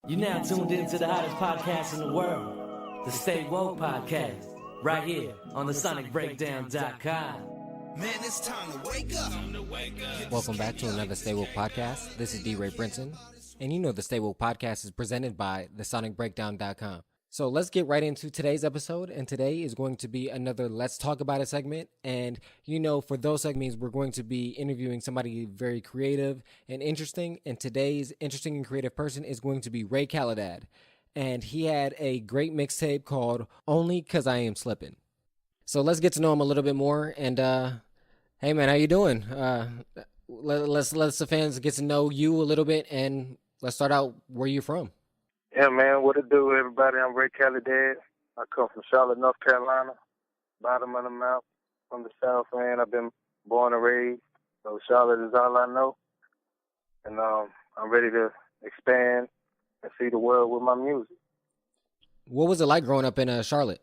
You're now tuned in to the hottest podcast in the world, the Stay Woke Podcast, right here on the SonicBreakdown.com. Man, it's time to wake up. Welcome back to another Stay Woke Podcast. This is D. Ray Brinson, and you know the Stay Woke Podcast is presented by the SonicBreakdown.com. So let's get right into today's episode, and today is going to be another Let's Talk About It segment. And you know, for those segments, we're going to be interviewing somebody very creative and interesting, and today's interesting and creative person is going to be Rey Calidad. And he had a great mixtape called Only Cause I'm Slippin. So let's get to know him a little bit more, and hey man, how you doing? Let's the fans get to know you a little bit, and let's start out where you're from. Yeah, man, what it do, everybody? I'm Rey Calidad. I come from Charlotte, North Carolina, bottom of the mouth, from the South, man. I've been born and raised, so Charlotte is all I know. And I'm ready to expand and see the world with my music. What was it like growing up in Charlotte?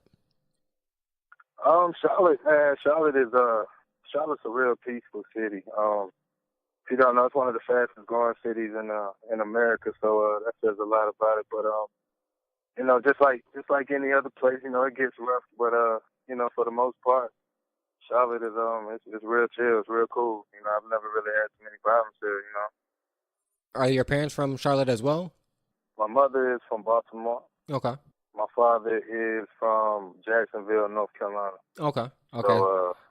Charlotte is Charlotte's a real peaceful city. If you don't know, it's one of the fastest growing cities in America, so that says a lot about it. But you know, just like any other place, you know, it gets rough. But you know, for the most part, Charlotte is it's real chill, it's real cool. You know, I've never really had too many problems here. You know. Are your parents from Charlotte as well? My mother is from Baltimore. Okay. My father is from Jacksonville, North Carolina. Okay.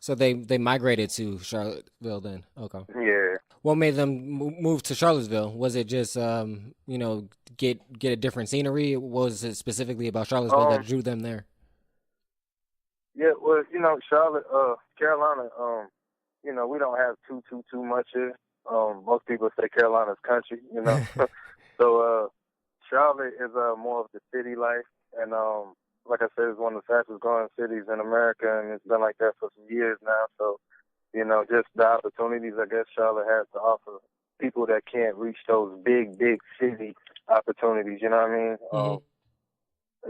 So they migrated to Charlottesville then. Okay. Yeah. What made them move to Charlottesville? Was it just you know, get a different scenery? What was it specifically about Charlottesville that drew them there? Yeah, well, you know, Charlotte, Carolina, you know, we don't have too much here. Most people say Carolina's country, you know. So Charlotte is more of the city life, and like I said, it's one of the fastest growing cities in America, and it's been like that for some years now. So, you know, just the opportunities I guess Charlotte has to offer people that can't reach those big city opportunities. You know what I mean? Mm-hmm.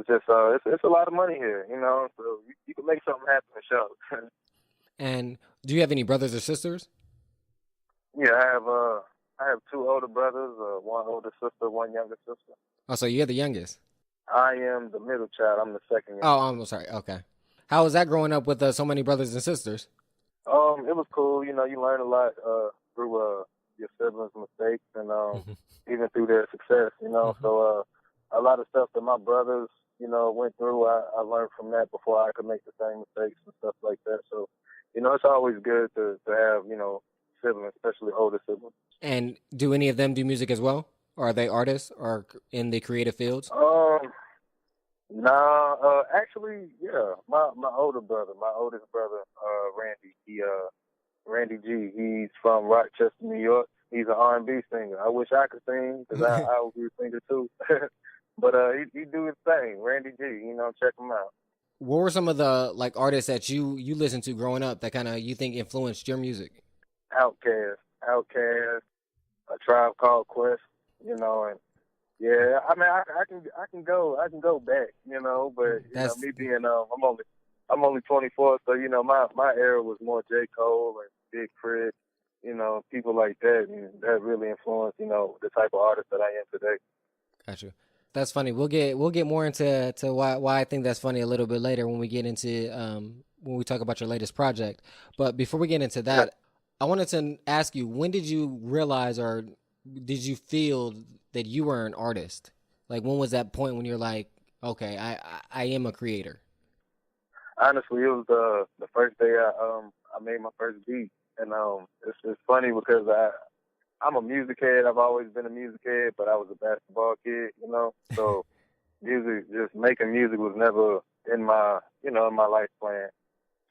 It's just it's a lot of money here. You know, so you can make something happen in Charlotte. And do you have any brothers or sisters? Yeah, I have two older brothers, one older sister, one younger sister. Oh, so you're the youngest. I am the middle child. I'm the second youngest. Oh, I'm sorry. Okay. How was that growing up with so many brothers and sisters? It was cool. You know, you learn a lot through your siblings' mistakes and even through their success. You know, so a lot of stuff that my brothers, you know, went through, I learned from that before I could make the same mistakes and stuff like that. So, you know, it's always good to have, you know, siblings, especially older siblings. And do any of them do music as well? Or are they artists or in the creative fields? Actually, yeah. My oldest brother, Randy. Randy G. He's from Rochester, New York. He's an R&B singer. I wish I could sing because I would be a singer too. But he do his thing. Randy G. You know, check him out. What were some of the artists that you listened to growing up that kind of you think influenced your music? Outkast, A Tribe Called Quest. You know, and yeah, I mean, I can go back, you know, but you know, me being I'm only 24, so you know, my era was more J. Cole and Big Crit, you know, people like that, and that really influenced, you know, the type of artist that I am today. Gotcha. That's funny. We'll get more into why I think that's funny a little bit later when we get into when we talk about your latest project. But before we get into that, I wanted to ask you, when did you realize or did you feel that you were an artist? Like, when was that point when you're like, okay, I am a creator? Honestly, it was the first day I made my first beat, and it's funny because I'm a music head. I've always been a music head, but I was a basketball kid, you know. So just making music was never in my life plan.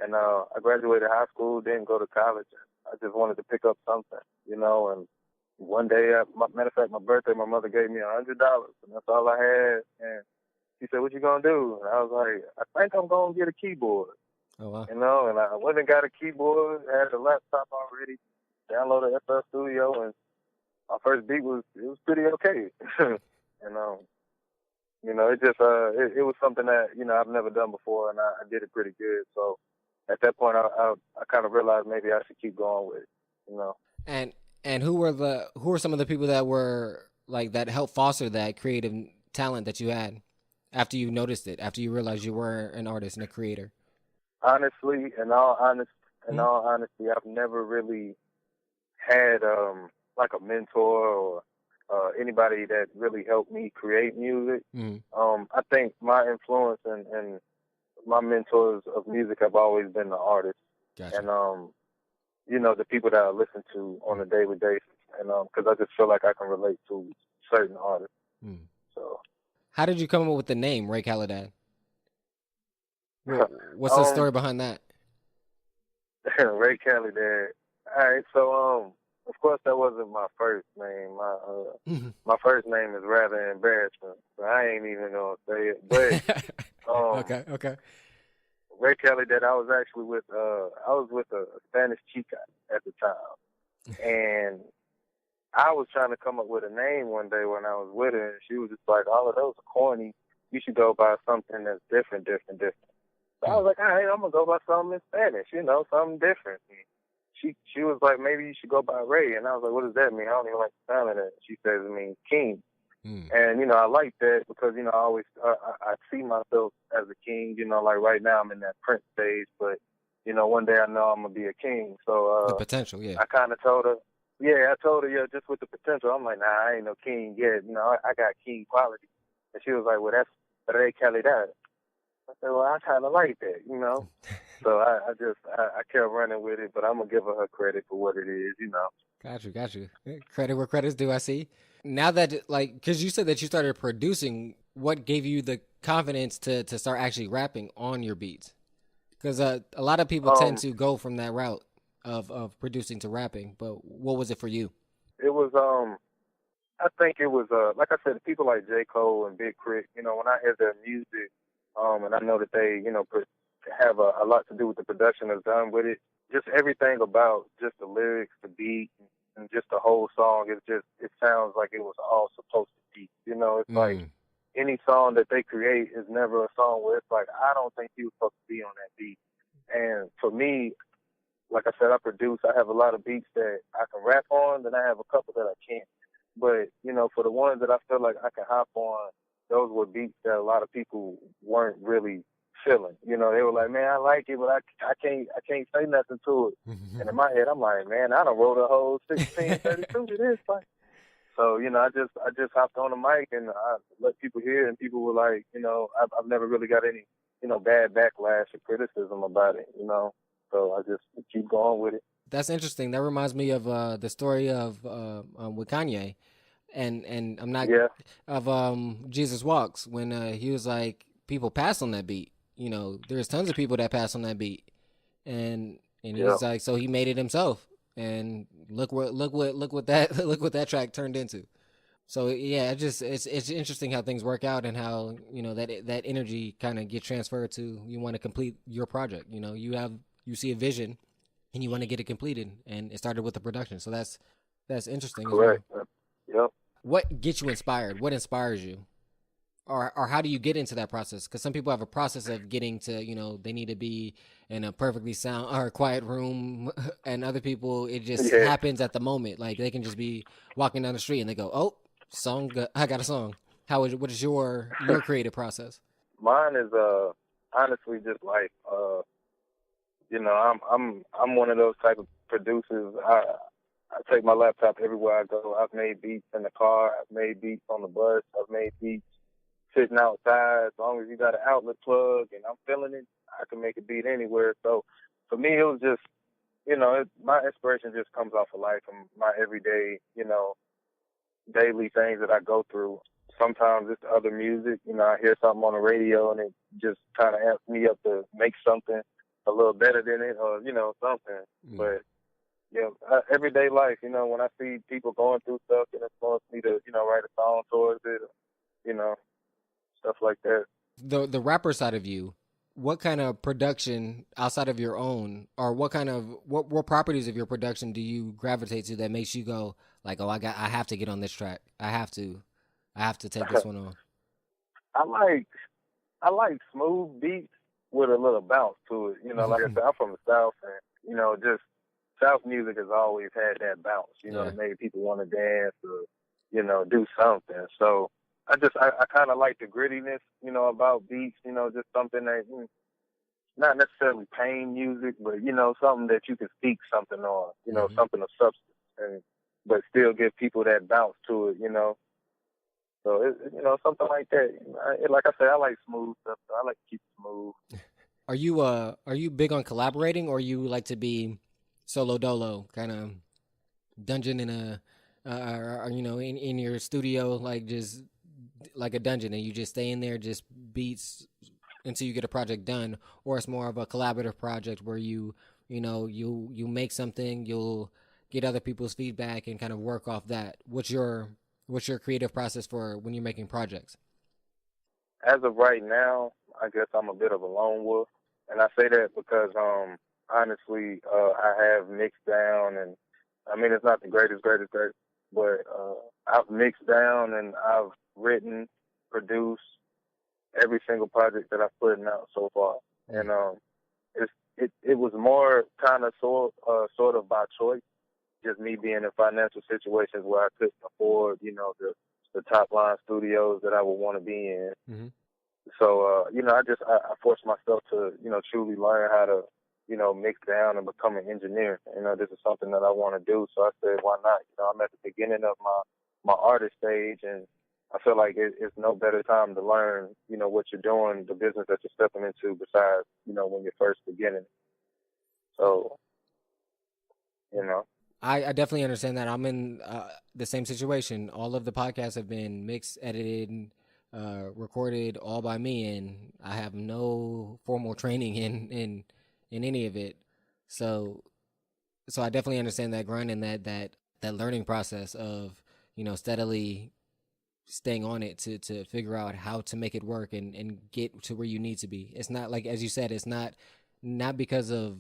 And I graduated high school, didn't go to college. I just wanted to pick up something, you know, and one day, matter of fact, my birthday, my mother gave me $100, and that's all I had. And she said, "What you gonna do?" And I was like, "I think I'm gonna get a keyboard." Oh wow! You know, and I went and got a keyboard, had a laptop already, downloaded FL Studio, and my first beat was pretty okay. And you know, it just it was something that, you know, I've never done before, and I did it pretty good. So at that point, I kind of realized maybe I should keep going with it, you know. And who were some of the people that were like that helped foster that creative talent that you had after you noticed it, after you realized you were an artist and a creator? Honestly, in all honesty, I've never really had like a mentor or anybody that really helped me create music. I think my influence and my mentors of music have always been the artists. Gotcha. And the people that I listen to on a daily basis, and because I just feel like I can relate to certain artists. So, how did you come up with the name Rey Calidad? What's the story behind that? Rey Calidad. All right, so of course that wasn't my first name. My first name is rather embarrassing, so I ain't even gonna say it. But okay. Rey Calidad. I was actually with a Spanish chica at the time, and I was trying to come up with a name one day when I was with her, and she was just like, "All of those are corny. You should go by something that's different." So I was like, "All right, I'm gonna go by something in Spanish, something different." And she was like, "Maybe you should go by Ray," and I was like, "What does that mean? I don't even like the sound of that." She says it means king, and I like that because I always I see myself as a king. Like right now I'm in that Prince stage, but one day I know I'm gonna be a king. So the potential, yeah. I kind of told her. Yeah, I told her, just with the potential. I'm like, nah, I ain't no king yet. I got king quality. And she was like, well, that's Rey Calidad. I said, well, I kind of like that, So I kept running with it, but I'm going to give her credit for what it is, Got you. Credit where credit's due, I see. Now that, because you said that you started producing, what gave you the confidence to start actually rapping on your beats? Because a lot of people tend to go from that route of producing to rapping, but what was it for you? It was, I think it was, like I said, people like J. Cole and Big Crit, when I hear their music, and I know that they, have a lot to do with the production that's done with it, just everything about just the lyrics, the beat, and just the whole song, it sounds like it was all supposed to be, it's like any song that they create is never a song where it's like, I don't think he was supposed to be on that beat. And for me, like I said, I produce. I have a lot of beats that I can rap on, then I have a couple that I can't. But, for the ones that I feel like I can hop on, those were beats that a lot of people weren't really feeling. They were like, man, I like it, but I can't say nothing to it. And in my head, I'm like, man, I done wrote a whole 1632 to this. So, I just hopped on the mic and I let people hear, and people were like, I've never really got any, bad backlash or criticism about it, So I just keep going with it. That's interesting. That reminds me of the story of with Kanye, and I'm not of Jesus Walks, when he was like, people pass on that beat. There's tons of people that pass on that beat, and he's like, so he made it himself, and look what that track turned into. So yeah, it's interesting how things work out and how that energy kind of gets transferred to, you want to complete your project. You see a vision and you want to get it completed, and it started with the production. So that's interesting. Correct. As well. Yep. What gets you inspired? What inspires you? Or how do you get into that process? Because some people have a process of getting to, they need to be in a perfectly sound or quiet room, and other people, it just happens at the moment. Like they can just be walking down the street and they go, oh, I got a song. What is your creative process? Mine is honestly just like I'm one of those type of producers. I take my laptop everywhere I go. I've made beats in the car. I've made beats on the bus. I've made beats sitting outside. As long as you got an outlet plug and I'm feeling it, I can make a beat anywhere. So for me, it was just, my inspiration just comes off of life and my everyday, daily things that I go through. Sometimes it's other music. I hear something on the radio and it just kind of amps me up to make something a little better than it, or something. But everyday life, when I see people going through stuff, it influences me to write a song towards it, stuff like that. The rapper side of you, what kind of production outside of your own, or what properties of your production do you gravitate to that makes you go like, oh, I have to get on this track, I have to take this one on? I like smooth beats with a little bounce to it. Like I said, I'm from the South, and just South music has always had that bounce. That made people want to dance or do something. So I kind of like the grittiness, about beats, just something that, not necessarily pain music, but, something that you can speak something on, something of substance, but still give people that bounce to it. So, something like that. Like I said, I like smooth stuff, so I like to keep it smooth. Are you big on collaborating, or you like to be solo dolo, kind of dungeon in a, in your studio, like just like a dungeon, and you just stay in there, just beats until you get a project done, or it's more of a collaborative project where you make something, you'll get other people's feedback and kind of work off that. What's your creative process for when you're making projects? As of right now, I guess I'm a bit of a lone wolf, and I say that because honestly, I have mixed down, and I mean it's not the greatest, but I've mixed down and I've written, produced every single project that I've put out so far, and it was more kind of sort of by choice, just me being in financial situations where I couldn't afford, the top line studios that I would want to be in. Mm-hmm. So, I forced myself to, truly learn how to, mix down and become an engineer. This is something that I want to do. So I said, why not? I'm at the beginning of my artist stage, and I feel like it's no better time to learn, what you're doing, the business that you're stepping into besides, when you're first beginning. So, I definitely understand that. I'm in the same situation. All of the podcasts have been mixed, edited, recorded all by me, and I have no formal training in any of it. So I definitely understand that grind and that learning process of steadily staying on it to figure out how to make it work and get to where you need to be. It's not like, as you said, it's not because of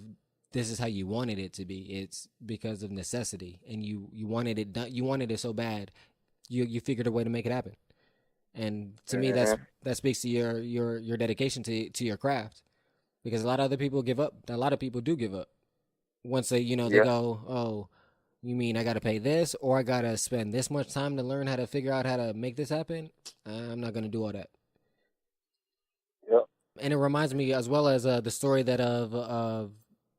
this is how you wanted it to be. It's because of necessity, and you wanted it done. You wanted it so bad, you figured a way to make it happen. And to me, that speaks to your dedication to your craft, because a lot of other people give up. A lot of people do give up once they they go, oh, you mean I got to pay this, or I got to spend this much time to learn how to figure out how to make this happen? I'm not going to do all that. Yep. And it reminds me as well as the story that of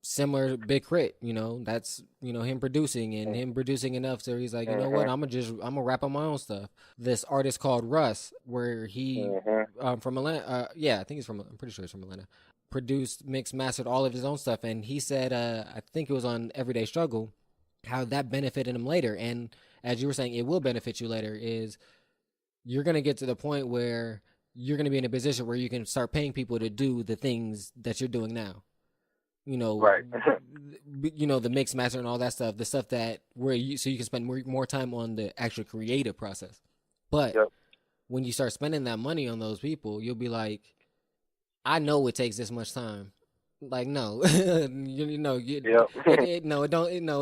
similar Big Crit, that's him producing and him producing enough so he's like, you know what, I'm gonna rap on my own stuff. This artist called Russ, where he from Atlanta, I think I'm pretty sure he's from Atlanta, produced, mixed, mastered all of his own stuff, and he said, I think it was on Everyday Struggle, how that benefited him later. And as you were saying, it will benefit you later. Is you're gonna get to the point where you're gonna be in a position where you can start paying people to do the things that you're doing now. Right. The mix master and all that stuff, the stuff that so you can spend more time on the actual creative process. But when you start spending that money on those people, you'll be like, I know it takes this much time. Like, no, it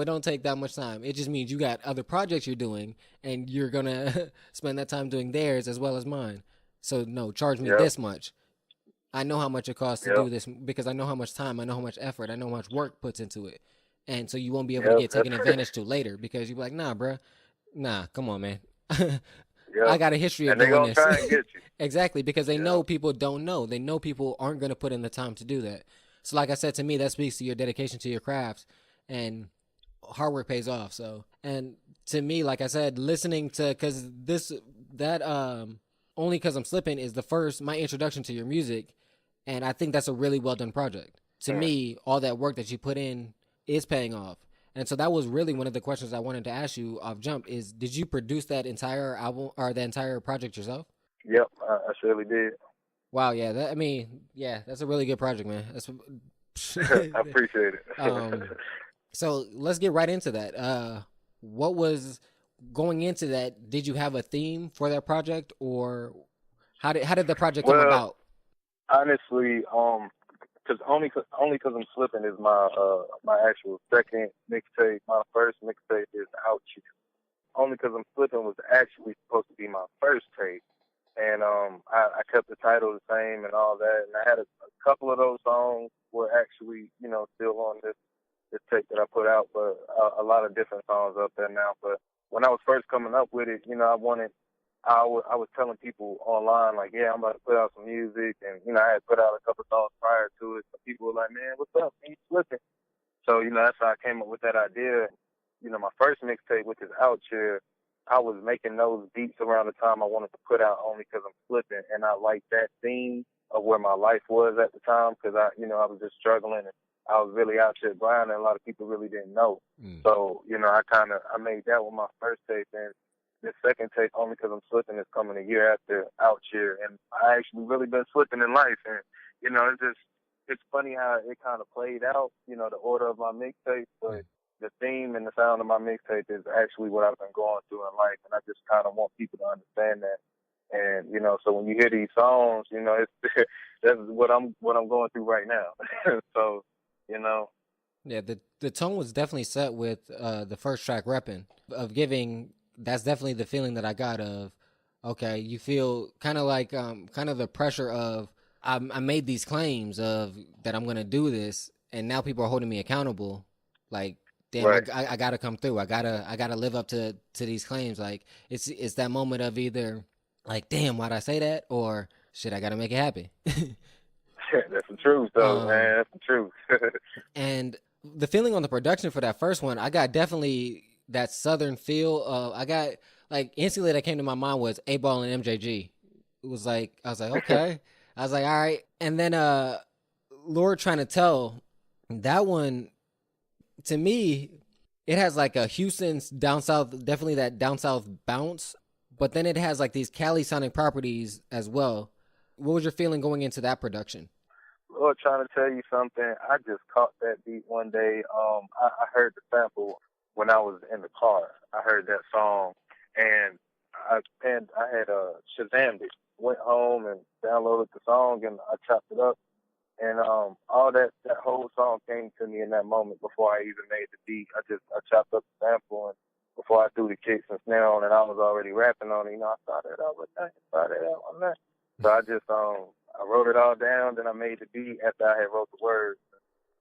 don't take that much time. It just means you got other projects you're doing, and you're gonna spend that time doing theirs as well as mine. So no, charge me this much. I know how much it costs to do this because I know how much time, I know how much effort, I know how much work puts into it. And so you won't be able to get taken advantage to later because you'll be like, nah, bruh. Nah, come on, man. I got a history of doing this. Try and get you. Exactly, because they know people don't know. They know people aren't going to put in the time to do that. So like I said, to me, that speaks to your dedication to your craft, and hard work pays off. So, and to me, like I said, listening to, Only Cause I'm Slippin is my introduction to your music. And I think that's a really well done project. To me, all that work that you put in is paying off. And so that was really one of the questions I wanted to ask you off jump is, did you produce that entire album or the entire project yourself? Yep, I surely did. Wow, yeah. That's a really good project, man. I appreciate it. So let's get right into that. What was going into that? Did you have a theme for that project, or how did the project come about? Honestly, because only cause I'm Slippin is my actual second mixtape. My first mixtape is Out You. Only Cause I'm Slippin was actually supposed to be my first tape, and I kept the title the same and all that. And I had a couple of those songs were actually still on this tape that I put out, but a lot of different songs up there now. But when I was first coming up with it, I wanted I was telling people online, like, yeah, I'm about to put out some music. And, I had put out a couple songs prior to it. So people were like, man, what's up? Man, you slipping? So, that's how I came up with that idea. My first mixtape, which is Out Here, I was making those beats around the time I wanted to put out Only Cause I'm Slippin'. And I liked that theme of where my life was at the time because I was just struggling and I was really out here grinding and a lot of people really didn't know. So, I made that with my first tape. And the second tape, Only Cause I'm Slippin', is coming a year after Out Here. And I actually really been slipping in life. And, it's funny how it kind of played out, the order of my mixtape, but the theme and the sound of my mixtape is actually what I've been going through in life, and I just kind of want people to understand that. And so when you hear these songs, it's that's what I'm going through right now. So, Yeah, the tone was definitely set with the first track, Reppin', of giving. That's definitely the feeling that I got of. Okay, you feel kind of like kind of the pressure of I made these claims of that I'm gonna do this, and now people are holding me accountable. Like, damn, right. I gotta come through. I gotta live up to these claims. Like, it's that moment of either like, damn, why'd I say that, or shit, I gotta make it happen. That's the truth, though, man. That's the truth. And the feeling on the production for that first one, I got definitely that southern feel. I got like instantly that came to my mind was A-Ball and MJG. It was like I was like, okay. I was like, all right. And then Lord Trying to Tell, that one, to me, it has like a Houston's down south, definitely that down south bounce, but then it has like these Cali sonic properties as well. What was your feeling going into that production? Lord, trying to tell you something, I just caught that beat one day. I heard the sample when I was in the car. I heard that song, and I had Shazammed it. Went home and downloaded the song, and I chopped it up. And all that whole song came to me in that moment before I even made the beat. I chopped up the sample, and before I threw the kicks and snare on it, I was already rapping on it. I started out with that, started out on that. So I just I wrote it all down, then I made the beat after I had wrote the words.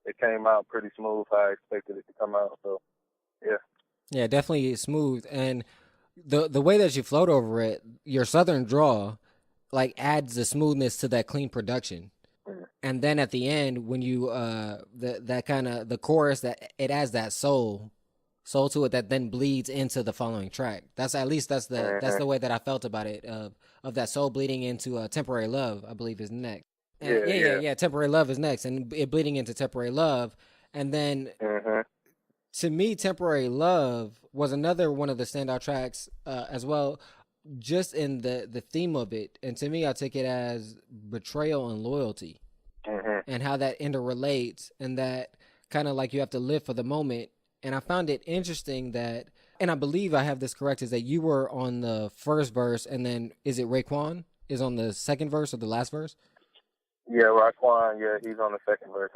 It came out pretty smooth how I expected it to come out. So yeah. Yeah, definitely smooth. And the way that you float over it, your southern draw, like adds the smoothness to that clean production. And then at the end, when you that kind of the chorus, that it adds that soul to it that then bleeds into the following track. That's the way that I felt about it. Of that soul bleeding into Temporary Love, I believe is next. And yeah. Temporary Love is next, and it bleeding into Temporary Love, and then to me, Temporary Love was another one of the standout tracks as well. Just in the theme of it, and to me, I take it as betrayal and loyalty, and how that interrelates, and that kind of like you have to live for the moment. And I found it interesting that, and I believe I have this correct, is that you were on the first verse, and then is it Raekwon is on the second verse or the last verse? Yeah, Raekwon. Yeah, he's on the second verse.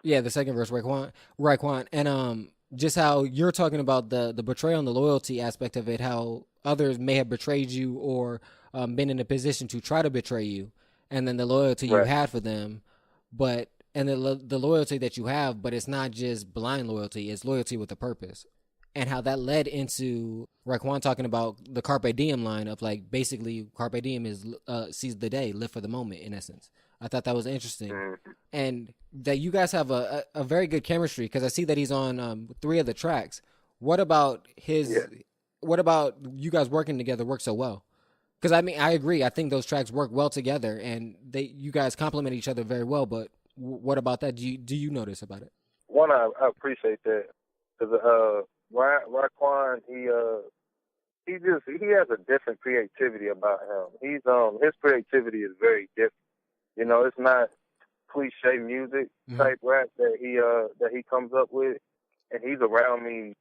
Yeah, the second verse, Raekwon, and just how you're talking about the betrayal and the loyalty aspect of it, how others may have betrayed you or been in a position to try to betray you, and then the loyalty you had for them, and the loyalty that you have, but it's not just blind loyalty, it's loyalty with a purpose. And how that led into Raekwon talking about the Carpe Diem line of like, basically Carpe Diem is seize the day, live for the moment, in essence. I thought that was interesting. And that you guys have a very good chemistry, because I see that he's on 3 of the tracks. What about what about you guys working together work so well? Because I mean, I agree. I think those tracks work well together, and you guys complement each other very well. But what about that? Do you notice about it? One, I appreciate that, because Raekwon, he has a different creativity about him. His creativity is very different. It's not cliche music type rap that he comes up with, and he's around me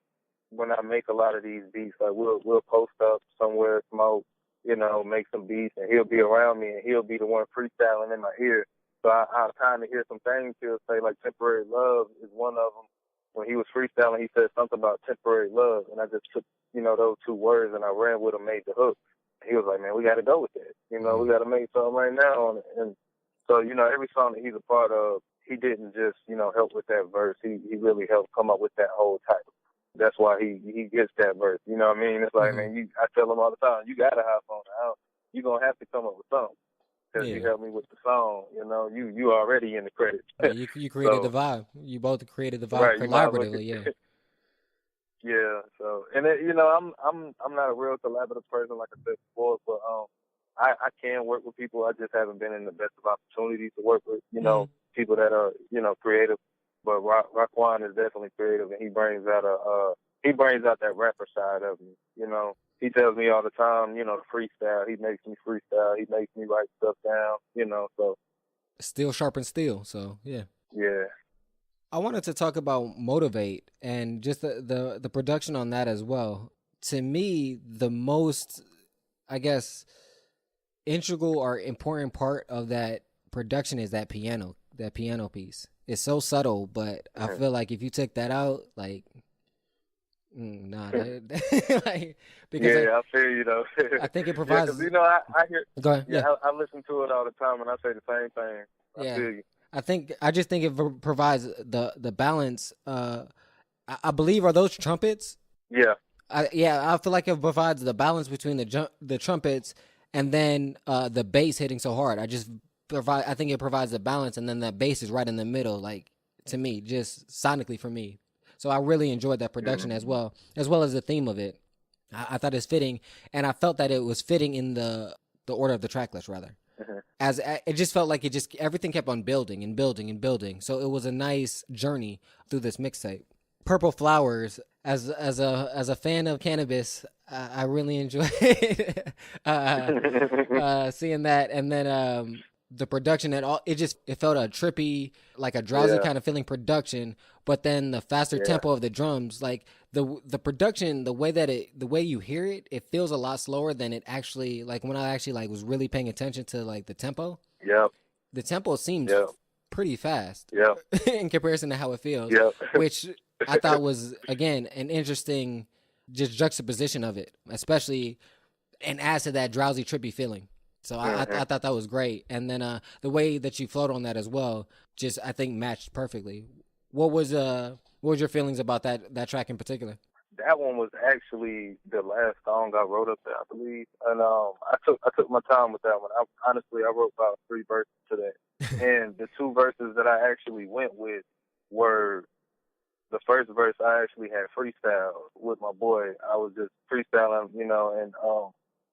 when I make a lot of these beats. Like we'll post up somewhere, smoke, make some beats, and he'll be around me, and he'll be the one freestyling in my ear. So I'll kind of hear some things he'll say, like Temporary Love is one of them. When he was freestyling, he said something about temporary love, and I just took, those 2 words, and I ran with him, made the hook. He was like, man, we got to go with that. We got to make something right now on it. And so, every song that he's a part of, he didn't just, help with that verse. He really helped come up with that whole title. that's why he gets that verse. You know what I mean? It's like, man, I tell him all the time, you gotta have fun. You're gonna have to come up with something because you helped me with the song. You know, you already in the credits. Yeah, you created the vibe. You both created the vibe collaboratively. Yeah. Yeah. So, and it, you know, I'm not a real collaborative person, like I said before, but I can work with people. I just haven't been in the best of opportunities to work with, you know, people that are, you know, creative. But Raquan is definitely creative, and he brings out that rapper side of me. You know, he tells me all the time, you know, the freestyle. He makes me freestyle. He makes me write stuff down. You know, so steel sharpens steel. So yeah. Yeah. I wanted to talk about Motivate and just the production on that as well. To me, the most, I guess, integral or important part of that production is that piano piece. It's so subtle, but I feel like if you took that out, like, like, because I feel you though. I think it provides. Because you know, I hear. Go ahead. Yeah, I listen to it all the time, and I say the same thing. I feel you. I just think it provides the balance. I believe are those trumpets. Yeah. I feel like it provides the balance between the trumpets and then the bass hitting so hard. I think it provides the balance, and then that bass is right in the middle. Like, to me, just sonically for me. So I really enjoyed that production as well as the theme of it. I thought it's fitting, and I felt that it was fitting in the order of the track list rather. As it just felt like everything kept on building and building and building. So it was a nice journey through this mixtape. Purple Flowers, as a fan of cannabis, I really enjoyed seeing that, and then the production at all. It felt a trippy, like a drowsy kind of feeling production, but then the faster tempo of the drums, like the production, the way you hear it, it feels a lot slower than it actually, like when I actually like was really paying attention to like the tempo. Yep. The tempo seems pretty fast. Yep. In comparison to how it feels. Yep. Which I thought was, again, an interesting just juxtaposition of it, especially, and adds to that drowsy, trippy feeling. So I thought that was great. And then the way that you flowed on that as well, just I think matched perfectly. What was your feelings about that track in particular? That one was actually the last song I wrote up there, I believe. And I took my time with that one. Honestly, I wrote about 3 verses to that. And the 2 verses that I actually went with were, the first verse I actually had freestyle with my boy. I was just freestyling, you know, and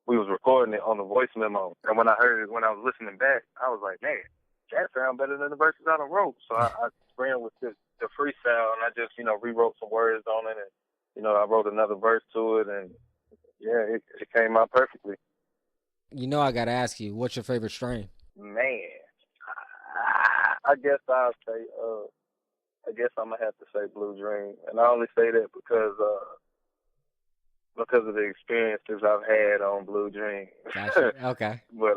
we was recording it on the voice memo. And when I heard it, when I was listening back, I was like, man, that sounds better than the verses I done wrote. So I ran with the freestyle, and I just, you know, rewrote some words on it, and, you know, I wrote another verse to it, and it came out perfectly. You know, I got to ask you, what's your favorite strain? Man, I guess I'll say, I guess I'm going to have to say Blue Dream. And I only say that because of the experiences I've had on Blue Dream. Gotcha. Okay. But,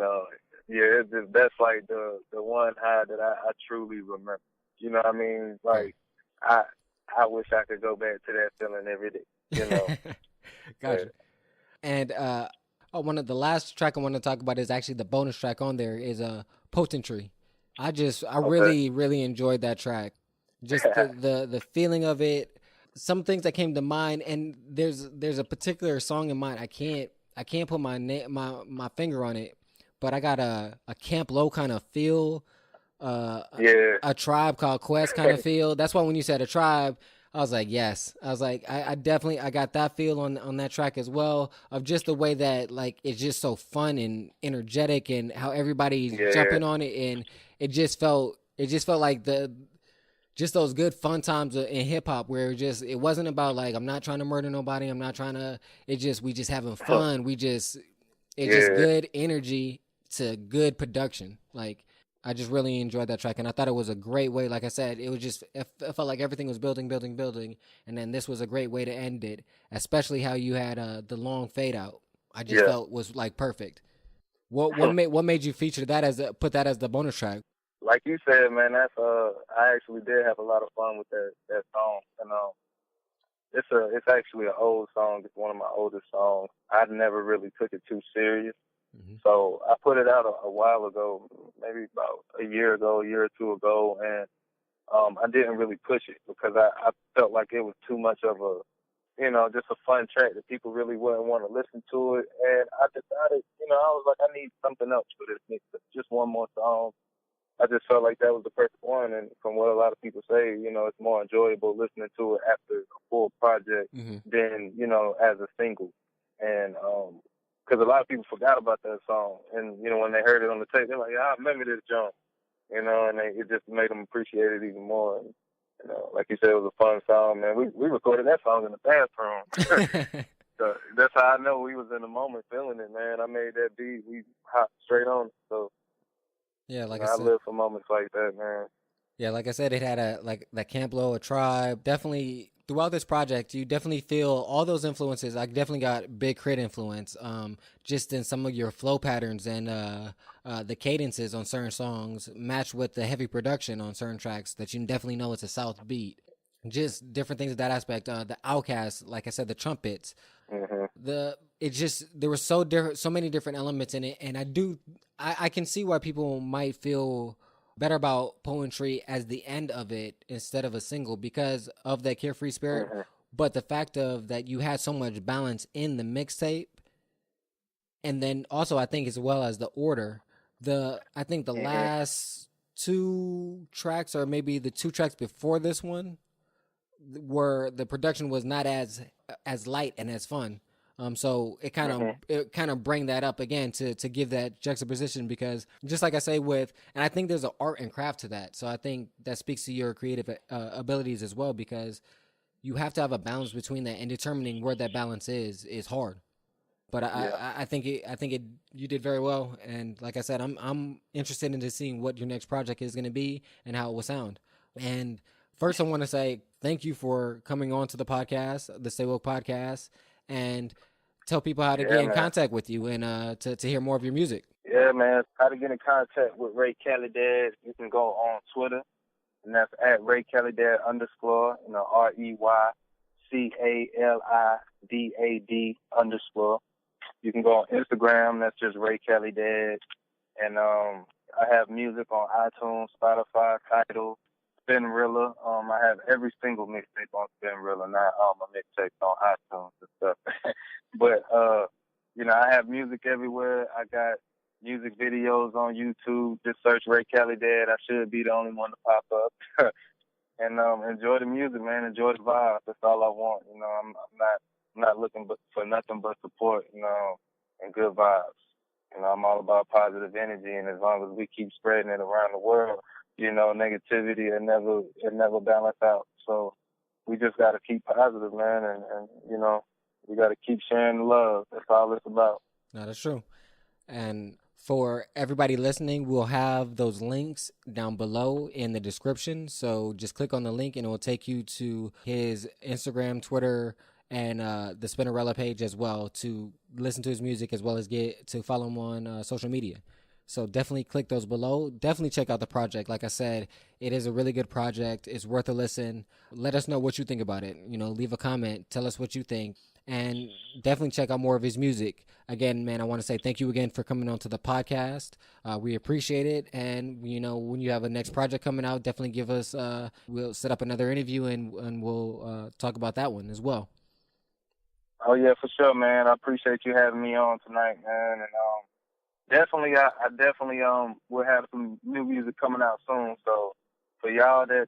that's like the one high that I truly remember. You know what I mean? Like, I wish I could go back to that feeling every day, you know? Gotcha. And one of the last track I want to talk about is actually the bonus track on there is Potentry. I really, really enjoyed that track. Just the feeling of it. Some things that came to mind, and there's a particular song in mind. I can't put my finger on it, but I got a Camp Low kind of feel. A Tribe Called Quest kind of feel. That's why when you said a Tribe, I was like, yes. I was like, I definitely got that feel on that track as well, of just the way that, like, it's just so fun and energetic, and how everybody's jumping on it, and it just felt like just those good fun times in hip hop where it wasn't about like, I'm not trying to murder nobody, I'm not trying to, we just having fun. Just good energy to good production. Like, I just really enjoyed that track, and I thought it was a great way. Like I said, it felt like everything was building, and then this was a great way to end it, especially how you had the long fade out. I just felt was like perfect. What made you feature that put that as the bonus track? Like you said, man, that's I actually did have a lot of fun with that song, and it's actually an old song. It's one of my oldest songs. I never really took it too serious. Mm-hmm. So I put it out a while ago, maybe about a year or 2 ago, and I didn't really push it because I felt like it was too much of just a fun track that people really wouldn't want to listen to it. And I decided, I was like, I need something else for this mix, just one more song. I just felt like that was the perfect one. And from what a lot of people say, it's more enjoyable listening to it after a full project than, as a single. And because a lot of people forgot about that song. And, when they heard it on the tape, they're like, yeah, I remember this jump, and it just made them appreciate it even more. And, like you said, it was a fun song, man. We recorded that song in the bathroom. So that's how I know we was in the moment feeling it, man. I made that beat. We hopped straight on it. So, yeah, like I live for moments like that, man. Yeah, like I said, it had that Camp Lo, a Tribe. Definitely throughout this project, you definitely feel all those influences. I definitely got Big Crit influence, just in some of your flow patterns and the cadences on certain songs match with the heavy production on certain tracks that you definitely know it's a South beat. Just different things of that aspect. The Outcast, like I said, the trumpets. There were so many different elements in it, and I can see why people might feel better about Poetry as the end of it instead of a single because of that carefree spirit. But the fact of that you had so much balance in the mixtape, and then also I think as well as the order, I think the last two tracks or maybe the two tracks before this one where the production was not as light and as fun. So it kind of bring that up again to give that juxtaposition because just like I say and I think there's an art and craft to that. So I think that speaks to your creative abilities as well because you have to have a balance between that and determining where that balance is hard. But I think you did very well. And like I said, I'm interested into seeing what your next project is going to be and how it will sound. And first I want to say thank you for coming on to the podcast, the Stay Woke podcast, and tell people how to get in contact with you and to hear more of your music. Yeah, man. How to get in contact with Rey Calidad, you can go on Twitter, and that's at Rey Calidad _ ReyCalidad _. You can go on Instagram, that's just Rey Calidad. And I have music on iTunes, Spotify, Tidal, Spinrilla. I have every single mixtape on Spinrilla, not all my mixtapes on iTunes and stuff. But, I have music everywhere. I got music videos on YouTube. Just search Rey Calidad. I should be the only one to pop up. And enjoy the music, man. Enjoy the vibe. That's all I want. I'm not looking for nothing but support, and good vibes. I'm all about positive energy, and as long as we keep spreading it around the world, negativity it never balance out. So we just got to keep positive, man, and we got to keep sharing the love. That's all it's about. No, that's true. And for everybody listening, we'll have those links down below in the description. So just click on the link and it will take you to his Instagram, Twitter, and the Spinnerella page as well to listen to his music as well as get to follow him on social media. So definitely click those below. Definitely check out the project. Like I said, it is a really good project. It's worth a listen. Let us know what you think about it. Leave a comment. Tell us what you think. And definitely check out more of his music. Again, man, I want to say thank you again for coming on to the podcast. We appreciate it. And, when you have a next project coming out, definitely give us, we'll set up another interview and we'll talk about that one as well. Oh, yeah, for sure, man. I appreciate you having me on tonight, man. And definitely, I definitely will have some new music coming out soon. So for y'all that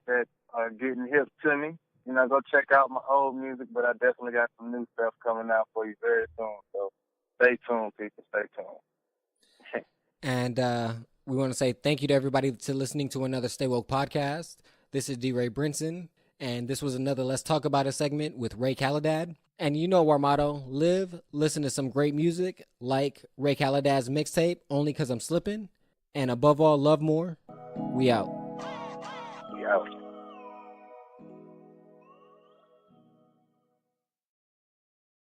are getting hip to me, go check out my old music. But I definitely got some new stuff coming out for you very soon. So stay tuned, people. Stay tuned. And we want to say thank you to everybody to listening to another Stay Woke podcast. This is D. Ray Brinson, and this was another Let's Talk About It segment with Rey Calidad. And you know our motto, live, listen to some great music like Rey Calidad's mixtape, Only Cause I'm Slippin'. And above all, love more. We out. We out.